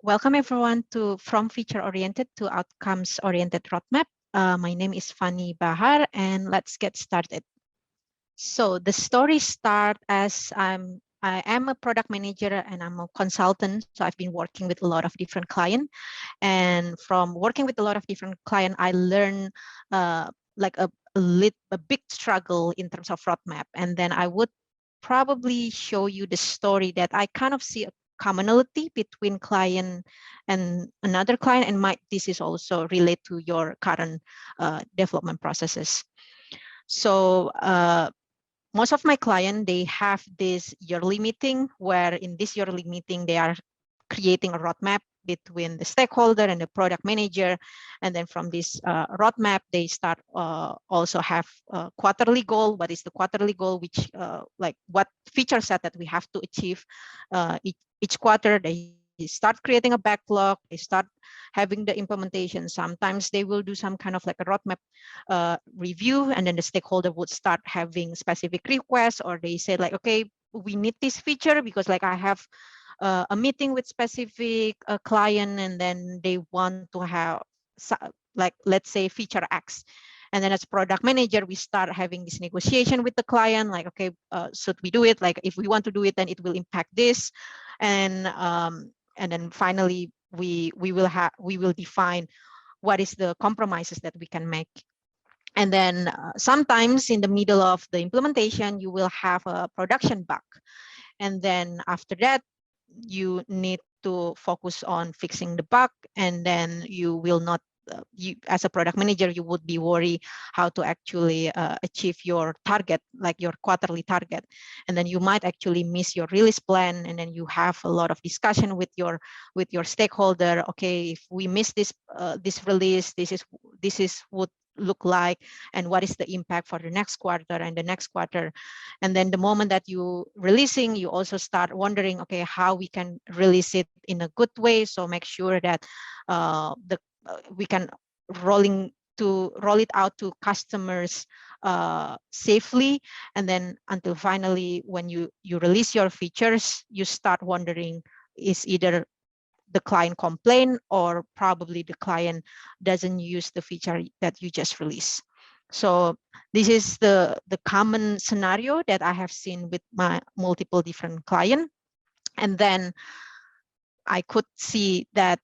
Welcome everyone to From Feature Oriented to Outcomes Oriented Roadmap. My name is Fanny Bahar and let's get started. So the story starts as I am a product manager and I'm a consultant. So I've been working with a lot of different clients, and from working with a lot of different clients, I learned like a big struggle in terms of roadmap. And then I would probably show you the story that I kind of see a commonality between client and another client, and might this is also relate to your current development processes. So most of my clients, they have this yearly meeting where in this yearly meeting, they are creating a roadmap between the stakeholder and the product manager. And then from this roadmap, they start also have a quarterly goal. What is the quarterly goal? Which like what feature set that we have to achieve each quarter. They start creating a backlog. They start having the implementation. Sometimes they will do some kind of like a roadmap review, and then the stakeholder would start having specific requests, or they say like, okay, we need this feature because like I have a meeting with specific client, and then they want to have like let's say feature X. And then as product manager, we start having this negotiation with the client, like, okay, should we do it? Like if we want to do it, then it will impact this. And then finally we will define what is the compromises that we can make. And then sometimes in the middle of the implementation, you will have a production bug. And then after that, you need to focus on fixing the bug, and then you will not you as a product manager, you would be worried how to actually achieve your target, like your quarterly target. And then you might actually miss your release plan, and then you have a lot of discussion with your stakeholder. Okay, if we miss this release, this is what look like, and what is the impact for the next quarter and the next quarter. And then the moment that you releasing, you also start wondering, okay, how we can release it in a good way. So make sure that we can roll it out to customers safely. And then until finally, when you release your features, you start wondering, is either the client complain or probably the client doesn't use the feature that you just released. So this is the common scenario that I have seen with my multiple different clients. And then I could see that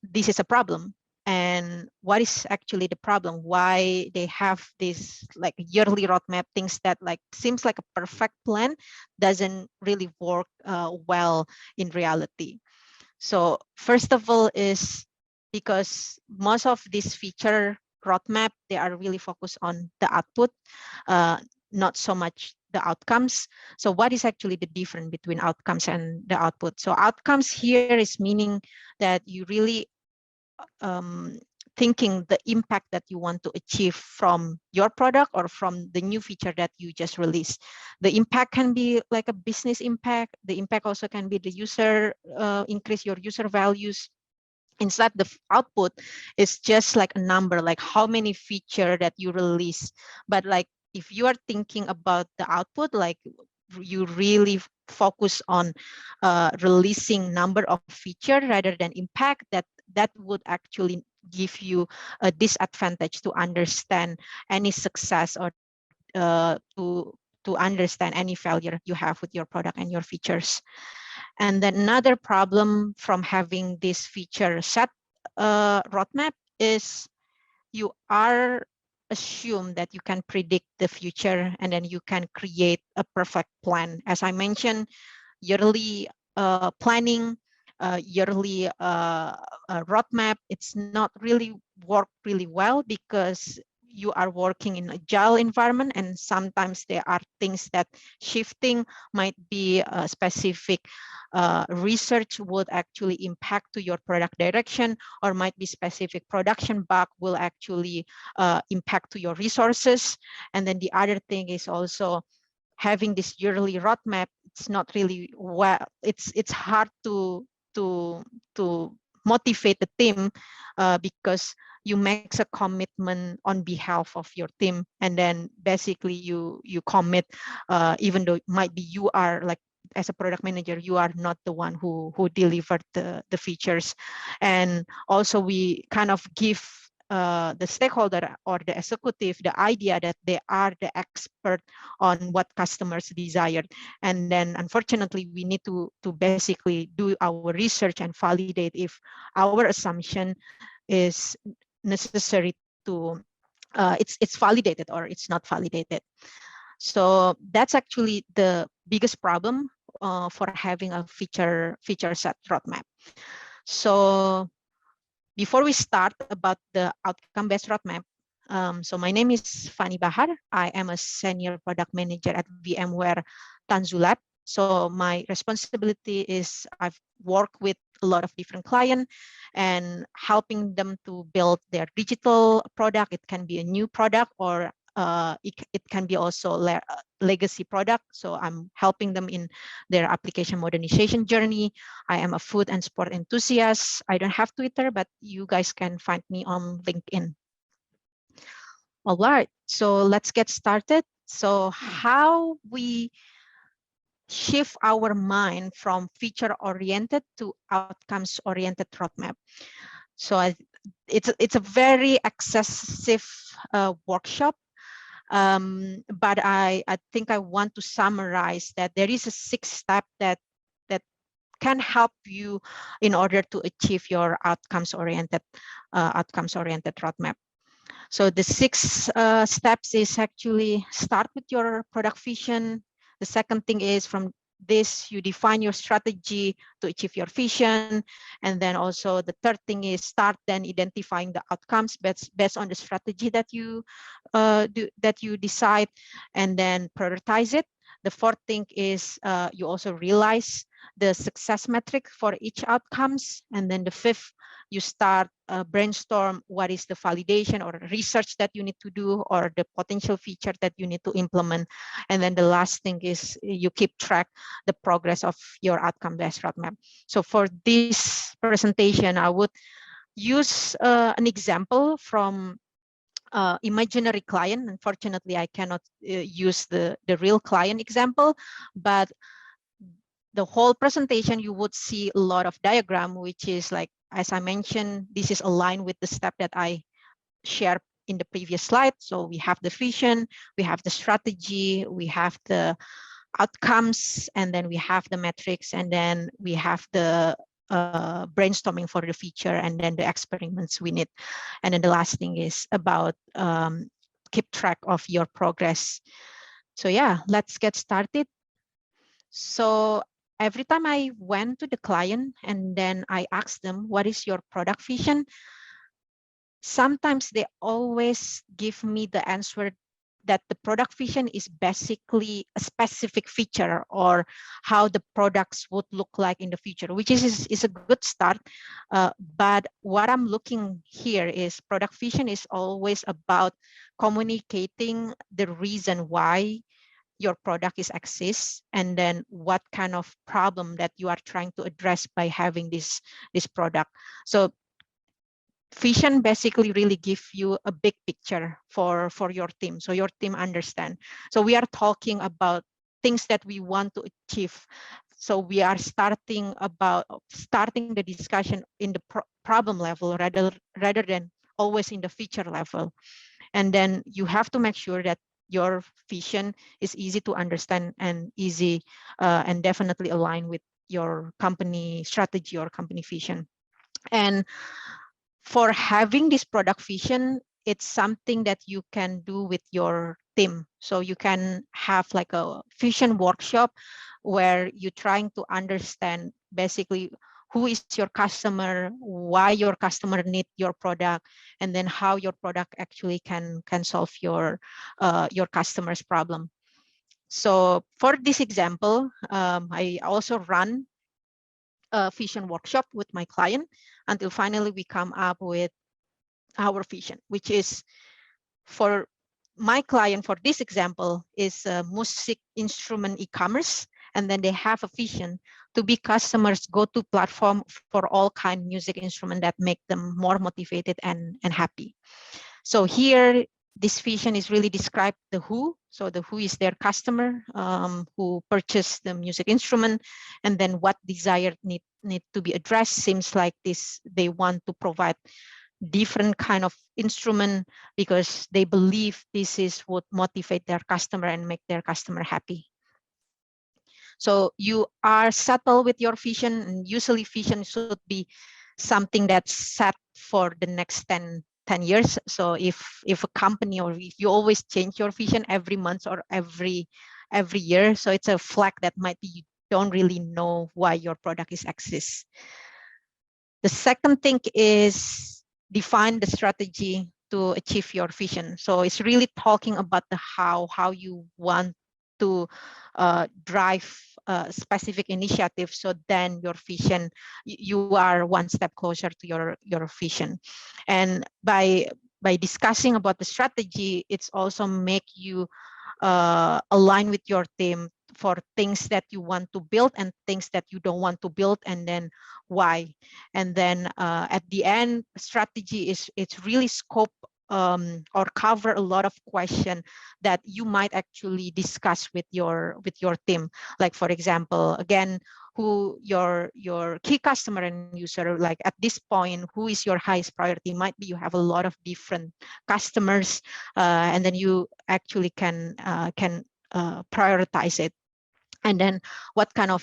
this is a problem. And what is actually the problem? Why they have this like yearly roadmap, things that like seems like a perfect plan doesn't really work well in reality. So first of all is because most of this feature roadmap, they are really focused on the output, not so much the outcomes. So what is actually the difference between outcomes and the output? So outcomes here is meaning that you really thinking the impact that you want to achieve from your product or from the new feature that you just released. The impact can be like a business impact. The impact also can be the user, increase your user values. Instead, the output is just like a number, like how many feature that you release. But like if you are thinking about the output, like you really focus on releasing number of feature rather than impact, that would actually give you a disadvantage to understand any success or to understand any failure you have with your product and your features. And then another problem from having this feature set roadmap is you are assume that you can predict the future, and then you can create a perfect plan. As I mentioned, yearly planning, yearly roadmap, it's not really work really well because you are working in agile environment, and sometimes there are things that shifting might be a specific research would actually impact to your product direction, or might be specific production bug will actually impact to your resources. And then the other thing is also having this yearly roadmap. It's not really well. It's hard to motivate the team because you make a commitment on behalf of your team, and then basically you commit even though it might be you are like as a product manager, you are not the one who delivered the features. And also we kind of give the stakeholder or the executive the idea that they are the expert on what customers desired. And then unfortunately, we need to basically do our research and validate if our assumption is necessary to it's validated or it's not validated. So that's actually the biggest problem for having a feature set roadmap. So before we start about the outcome-based roadmap, so my name is Fanny Bahar. I am a senior product manager at VMware Tanzulab. So my responsibility is I've worked with a lot of different clients and helping them to build their digital product. It can be a new product or it can be also legacy product. So I'm helping them in their application modernization journey. I am a food and sport enthusiast. I don't have Twitter, but you guys can find me on LinkedIn. All right, so let's get started. So how we shift our mind from feature-oriented to outcomes-oriented roadmap. So it's a very excessive workshop. But I think I want to summarize that there is a 6-step that can help you in order to achieve your outcomes-oriented roadmap. So the 6 steps is actually start with your product vision. The second thing is from this, you define your strategy to achieve your vision. And then also the third thing is start then identifying the outcomes based on the strategy that you decide, and then prioritize it. The fourth thing is you also realize the success metric for each outcomes. And then the fifth, you start brainstorm what is the validation or research that you need to do or the potential feature that you need to implement. And then the last thing is you keep track the progress of your outcome-based roadmap. So for this presentation, I would use an example from imaginary client. Unfortunately, I cannot use the real client example, but the whole presentation, you would see a lot of diagram, which is like, as I mentioned, this is aligned with the step that I shared in the previous slide. So we have the vision, we have the strategy, we have the outcomes, and then we have the metrics, and then we have the brainstorming for the feature, and then the experiments we need. And then the last thing is about keep track of your progress. So yeah, let's get started. So every time I went to the client and then I asked them, what is your product vision? Sometimes they always give me the answer that the product vision is basically a specific feature or how the products would look like in the future, which is a good start. But what I'm looking here is product vision is always about communicating the reason why your product is exists, and then what kind of problem that you are trying to address by having this product. So vision basically really give you a big picture for your team, so your team understand. So we are talking about things that we want to achieve. So we are starting the discussion in the problem level rather than always in the feature level. And then you have to make sure that your vision is easy to understand and easy and definitely align with your company strategy or company vision. And for having this product vision, it's something that you can do with your team. So you can have like a vision workshop where you're trying to understand basically who is your customer, why your customer need your product, and then how your product actually can solve your customer's problem. So for this example, I also run a vision workshop with my client until finally we come up with our vision, which is for my client for this example is music instrument e-commerce, and then they have a vision to be customers go-to platform for all kind music instrument that make them more motivated and happy. So here This vision is really described the who. So the who is their customer who purchased the music instrument, and then what desire need to be addressed. Seems like this they want to provide different kind of instrument because they believe this is what motivate their customer and make their customer happy. So you are settled with your vision, and usually vision should be something that's set for the next 10 years. So if a company, or if you always change your vision every month or every year, so it's a flag that might be you don't really know why your product is exists. The second thing is define the strategy to achieve your vision. So it's really talking about the how you want to drive a specific initiative. So then your vision, you are one step closer to your vision. And by discussing about the strategy, it's also make you align with your team for things that you want to build and things that you don't want to build, and then why. And then at the end, strategy is it's really scope or cover a lot of question that you might actually discuss with your team. Like for example, again, who your key customer and user, like at this point, who is your highest priority. Might be you have a lot of different customers, and then you actually can prioritize it. And then what kind of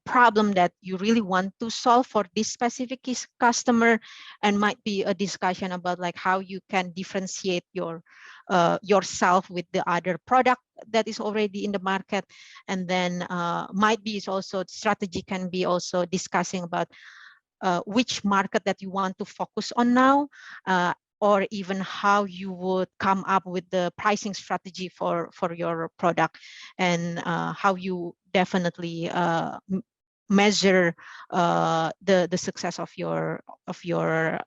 problem that you really want to solve for this specific customer, and might be a discussion about like how you can differentiate yourself with the other product that is already in the market. And then might be is also strategy can be also discussing about which market that you want to focus on now, or even how you would come up with the pricing strategy for your product, and how you definitely measure the success of your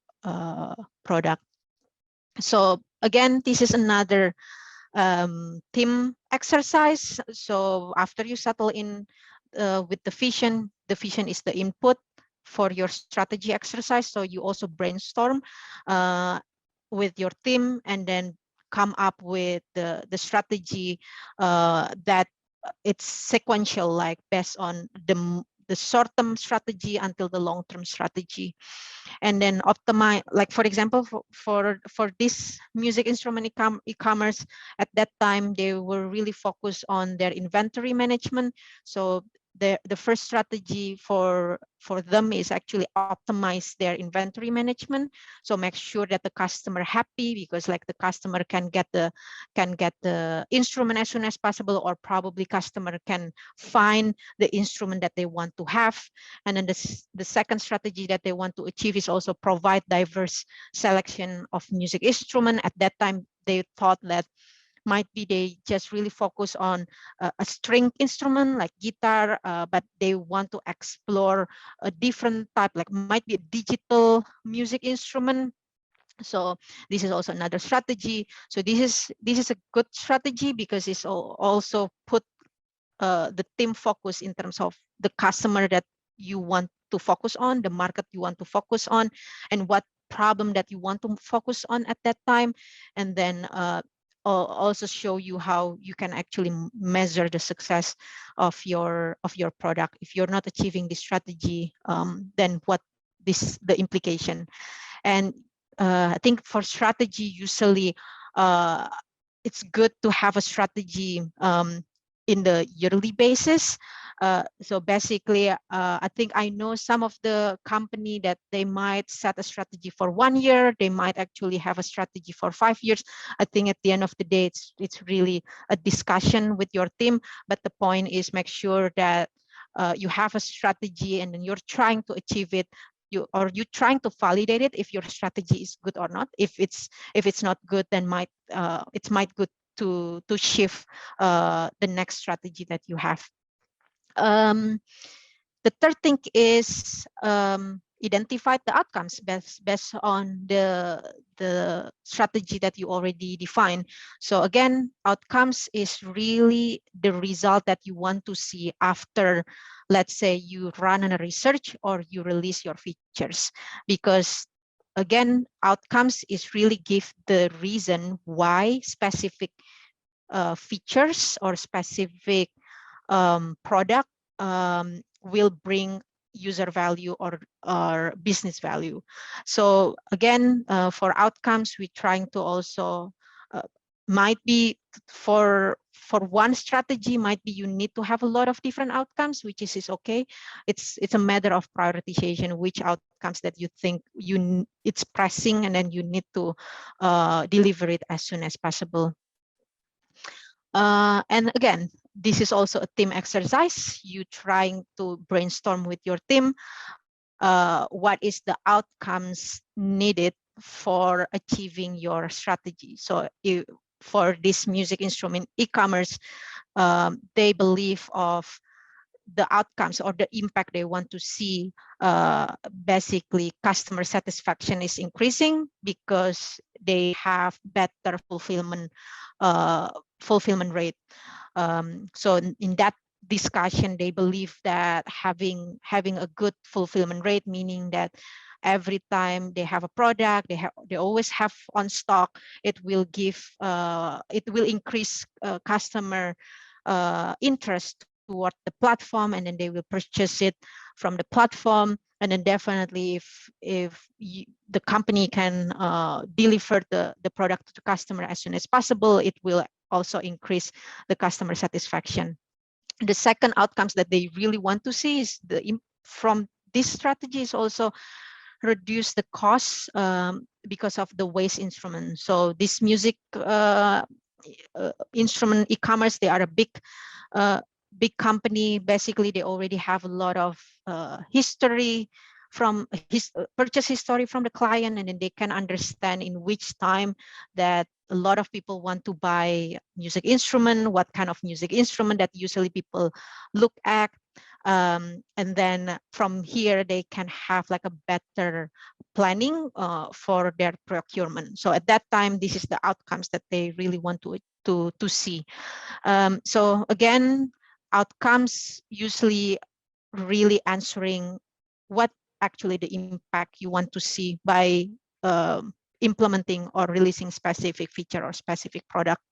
product. So again, this is another team exercise. So after you settle in with the vision is the input for your strategy exercise. So you also brainstorm with your team, and then come up with the strategy that it's sequential, like based on the short-term strategy until the long-term strategy. And then optimize, like for example, for this music instrument e-commerce, at that time they were really focused on their inventory management. So the first strategy for them is actually optimize their inventory management. So make sure that the customer happy, because like the customer can get the instrument as soon as possible, or probably customer can find the instrument that they want to have. And then the second strategy that they want to achieve is also provide diverse selection of music instrument. At that time, they thought that might be they just really focus on a string instrument like guitar, but they want to explore a different type, like might be a digital music instrument. So this is also another strategy. So this is a good strategy because it's also put the team focus in terms of the customer that you want to focus on, the market you want to focus on, and what problem that you want to focus on at that time. And then also show you how you can actually measure the success of your product. If you're not achieving this strategy, then what the implication. And I think for strategy, usually it's good to have a strategy in the yearly basis. So basically, I think I know some of the company that they might set a strategy for 1 year. They might actually have a strategy for 5 years. I think at the end of the day, it's really a discussion with your team. But the point is, make sure that you have a strategy, and then you're trying to achieve it. You're trying to validate it if your strategy is good or not. If it's not good, then it's might good to shift the next strategy that you have. The third thing is identify the outcomes based on the strategy that you already defined. So again, outcomes is really the result that you want to see after, let's say, you run a research or you release your features. Because again, outcomes is really give the reason why specific features or specific product will bring user value or business value. So again, for outcomes, we're trying to also might be for one strategy, might be you need to have a lot of different outcomes, which is okay. It's a matter of prioritization, which outcomes that you think it's pressing, and then you need to deliver it as soon as possible. And again, this is also a team exercise. You trying to brainstorm with your team what is the outcomes needed for achieving your strategy. So for this music instrument e-commerce, they believe of the outcomes or the impact they want to see. Basically, customer satisfaction is increasing because they have better fulfillment rate. So in that discussion, they believe that having a good fulfillment rate, meaning that every time they have a product, they always have on stock, it will increase customer interest toward the platform, and then they will purchase it from the platform. And then definitely, if the company can deliver the product to the customer as soon as possible, it will also increase the customer satisfaction. The second outcomes that they really want to see is from this strategy is also reduce the costs because of the waste instrument. So this music instrument e-commerce, they are a big company. Basically, they already have a lot of history from purchase history from the client, and then they can understand in which time that a lot of people want to buy music instrument, what kind of music instrument that usually people look at. And then from here, they can have like a better planning for their procurement. So at that time, this is the outcomes that they really want to see. So again, outcomes usually really answering what actually the impact you want to see by implementing or releasing specific feature or specific product.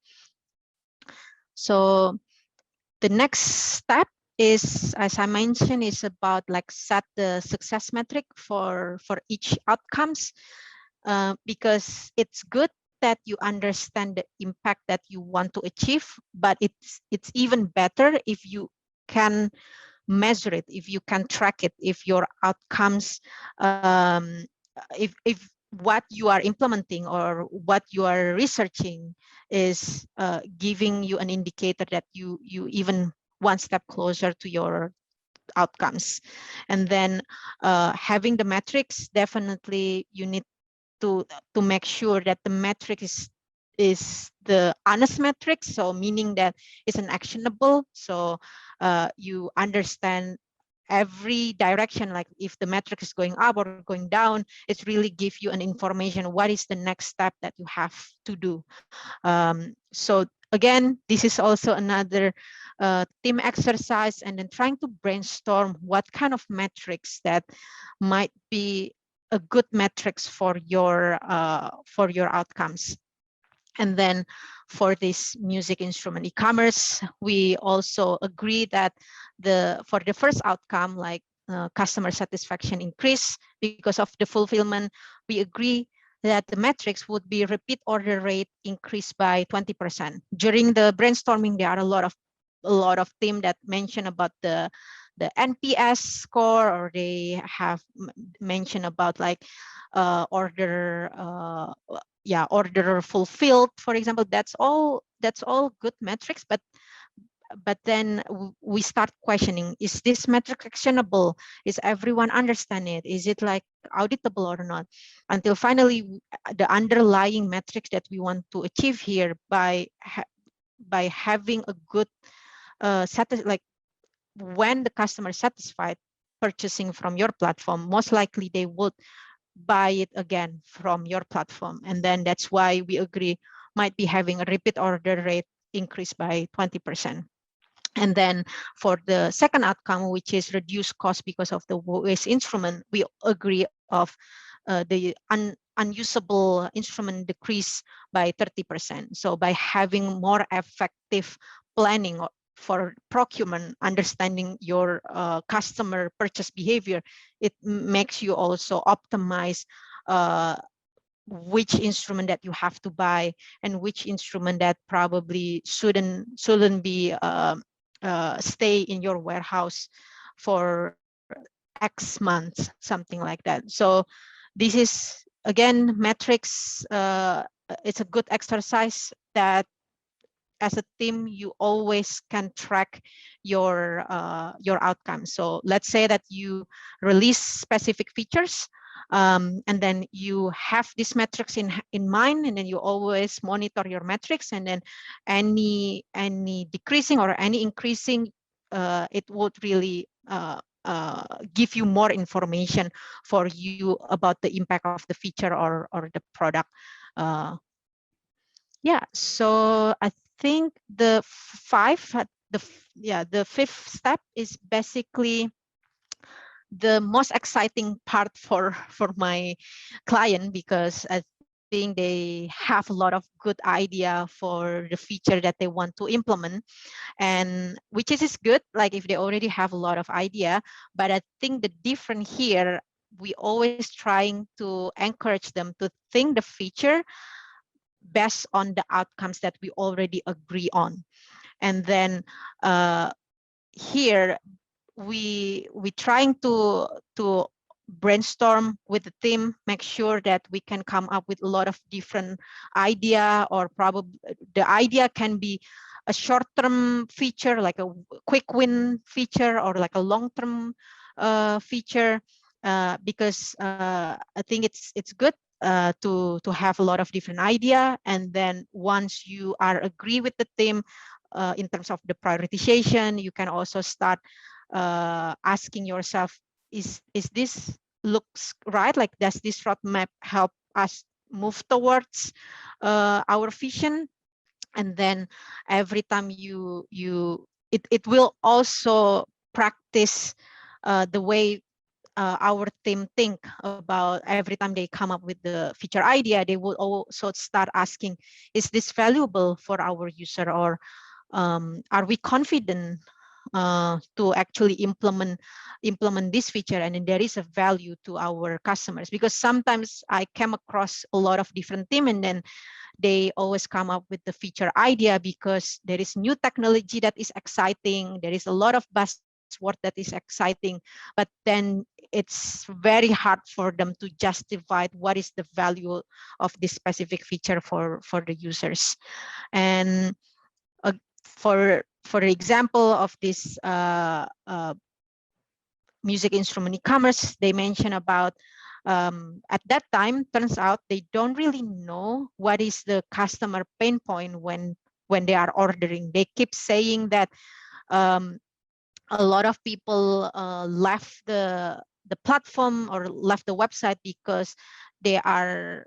So the next step is, as I mentioned, is about like set the success metric for each outcomes, because it's good that you understand the impact that you want to achieve, but it's even better if you can measure it, if you can track it, if your outcomes, if what you are implementing or what you are researching is giving you an indicator that you even one step closer to your outcomes. And then having the metrics, definitely you need to make sure that the metric is the honest metric, so meaning that it's an actionable. So you understand every direction, like if the metric is going up or going down, it's really give you an information what is the next step that you have to do. So again, this is also another team exercise, and then trying to brainstorm what kind of metrics that might be a good metrics for your outcomes. And then for this music instrument e-commerce, we also agree that for the first outcome, like customer satisfaction increase because of the fulfillment, we agree that the metrics would be repeat order rate increased by 20%. During the brainstorming, there are a lot of team that mention about the NPS score, or they have mentioned about like order fulfilled, for example. That's all good metrics, but then we start questioning, is this metric actionable? Is everyone understand it? Is it like auditable or not? Until finally, the underlying metrics that we want to achieve here by having a good like when the customer is satisfied purchasing from your platform, most likely they would buy it again from your platform. And then that's why we agree might be having a repeat order rate increase by 20%. And then for the second outcome, which is reduced cost because of the waste instrument, we agree of unusable instrument decrease by 30%. So by having more effective planning for procurement, understanding your customer purchase behavior, it makes you also optimize which instrument that you have to buy and which instrument that probably shouldn't be stay in your warehouse for X months, something like that. So this is again metrics. It's a good exercise that as a team you always can track your outcomes. So let's say that you release specific features, and then you have these metrics in mind, and then you always monitor your metrics, and then any decreasing or any increasing, it would really give you more information for you about the impact of the feature or the product. Yeah, so I think the fifth step is basically the most exciting part for my client, because I think they have a lot of good idea for the feature that they want to implement, and which is good, like if they already have a lot of idea. But I think the different here, we always trying to encourage them to think the feature based on the outcomes that we already agree on. And then here we trying to brainstorm with the team, make sure that we can come up with a lot of different idea, or probably the idea can be a short-term feature like a quick win feature, or like a long-term feature, because I think it's good to have a lot of different idea. And then once you are agree with the team in terms of the prioritization, you can also start asking yourself, is this looks right? Like, does this roadmap help us move towards our vision? And then every time it will also practice the way our team think about. Every time they come up with the feature idea, they will also start asking, is this valuable for our user, or are we confident to actually implement this feature, and then there is a value to our customers? Because sometimes I came across a lot of different team, and then they always come up with the feature idea because there is new technology that is exciting, there is a lot of buzzword that is exciting, but then it's very hard for them to justify what is the value of this specific feature for the users. And for example of this music instrument e-commerce, they mention about at that time, turns out they don't really know what is the customer pain point when they are ordering. They keep saying that a lot of people left the platform or left the website because they are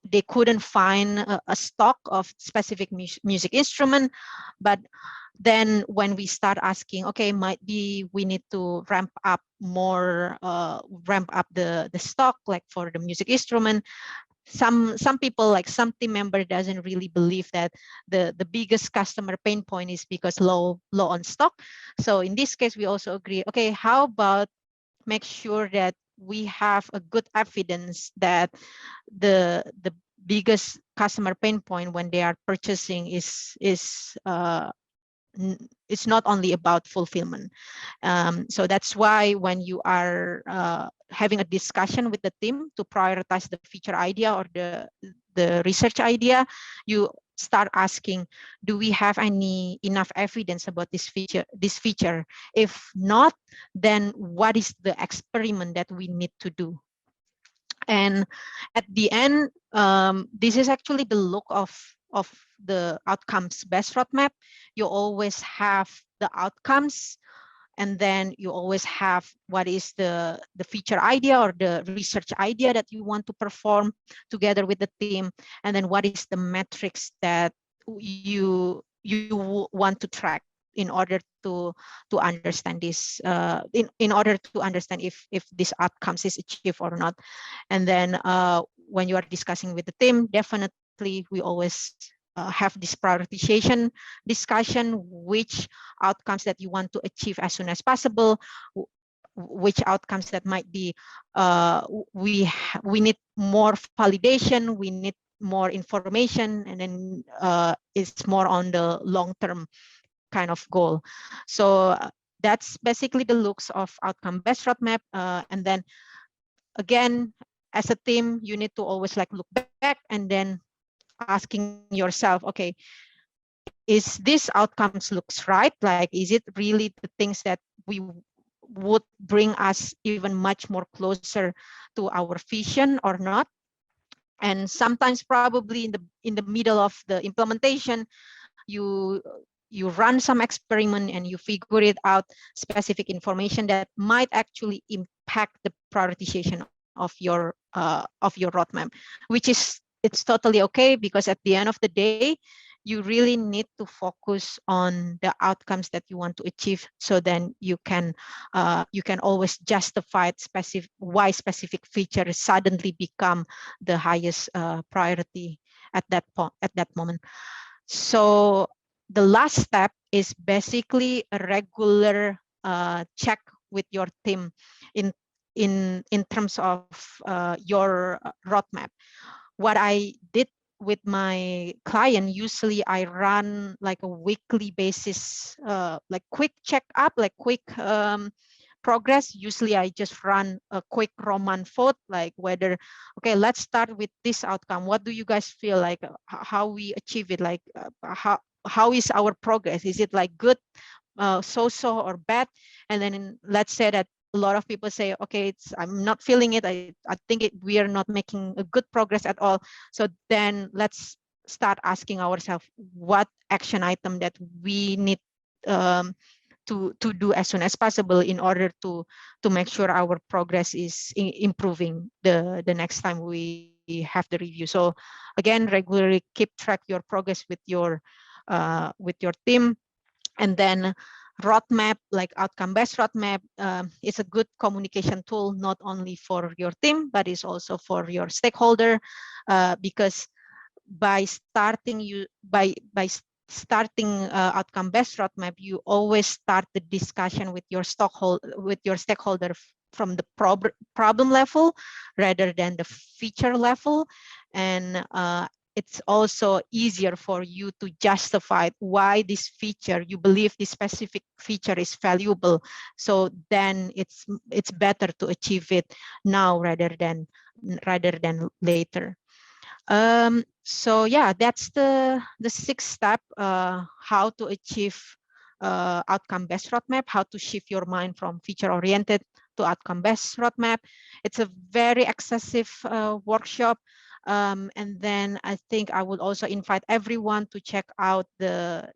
they couldn't find a stock of specific music instrument. But then when we start asking, okay, might be we need to ramp up more, ramp up the stock, like for the music instrument. Some people, like some team member, doesn't really believe that the biggest customer pain point is because low on stock. So in this case, we also agree, okay, how about make sure that we have a good evidence that the biggest customer pain point when they are purchasing is it's not only about fulfillment. So that's why when you are having a discussion with the team to prioritize the feature idea or the research idea, you start asking, do we have any enough evidence about this feature? If not, then what is the experiment that we need to do? And at the end, this is actually the look of the outcomes based roadmap. You always have the outcomes, and then you always have what is the feature idea or the research idea that you want to perform together with the team, and then what is the metrics that you want to track in order to understand this, in order to understand if this outcomes is achieved or not. And then when you are discussing with the team, definitely we always have this prioritization discussion, which outcomes that you want to achieve as soon as possible, which outcomes that might be we need more validation, we need more information, and then it's more on the long-term kind of goal. So that's basically the looks of outcome-based roadmap. And then again, as a team, you need to always like look back and then asking yourself, okay, is this outcomes looks right? Like, is it really the things that we would bring us even much more closer to our vision or not? And sometimes probably in the middle of the implementation, you run some experiment and you figure it out specific information that might actually impact the prioritization of your roadmap, which is it's totally okay, because at the end of the day, you really need to focus on the outcomes that you want to achieve, so then you can always justify specific why specific features suddenly become the highest priority at that point, at that moment. So the last step is basically a regular check with your team in in terms of your roadmap. What I did with my client, usually I run like a weekly basis, like quick check up, like quick progress. Usually I just run a quick Roman vote, like whether, okay, let's start with this outcome. What do you guys feel like, how we achieve it? Like how is our progress? Is it like good, so-so, or bad? And then let's say that a lot of people say, okay, I'm not feeling it. I think we are not making a good progress at all. So then let's start asking ourselves what action item that we need um, to do as soon as possible in order to make sure our progress is improving the next time we have the review. So again, regularly keep track your progress with your team. And then roadmap, like outcome-based roadmap, is a good communication tool, not only for your team, but it's also for your stakeholder, because by starting outcome-based roadmap, you always start the discussion with your stakeholder from the problem level rather than the feature level. And it's also easier for you to justify why this feature, you believe this specific feature is valuable. So then it's better to achieve it now rather than later. So yeah, that's the sixth step, how to achieve outcome-based roadmap, how to shift your mind from feature-oriented to outcome-based roadmap. It's a very excessive workshop. And then I think I would also invite everyone to check out the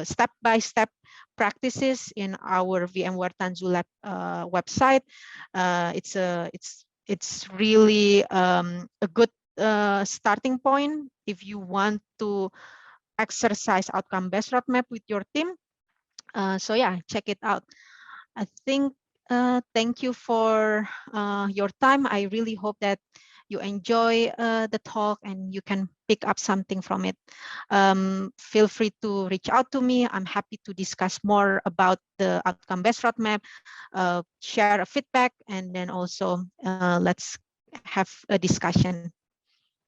step-by-step practices in our VMware Tanzu Lab website. It's really a good starting point if you want to exercise outcome-based roadmap with your team. So yeah, check it out. I think thank you for your time. I really hope that you enjoy the talk and you can pick up something from it. Feel free to reach out to me. I'm happy to discuss more about the outcome-based roadmap, share a feedback, and then also let's have a discussion.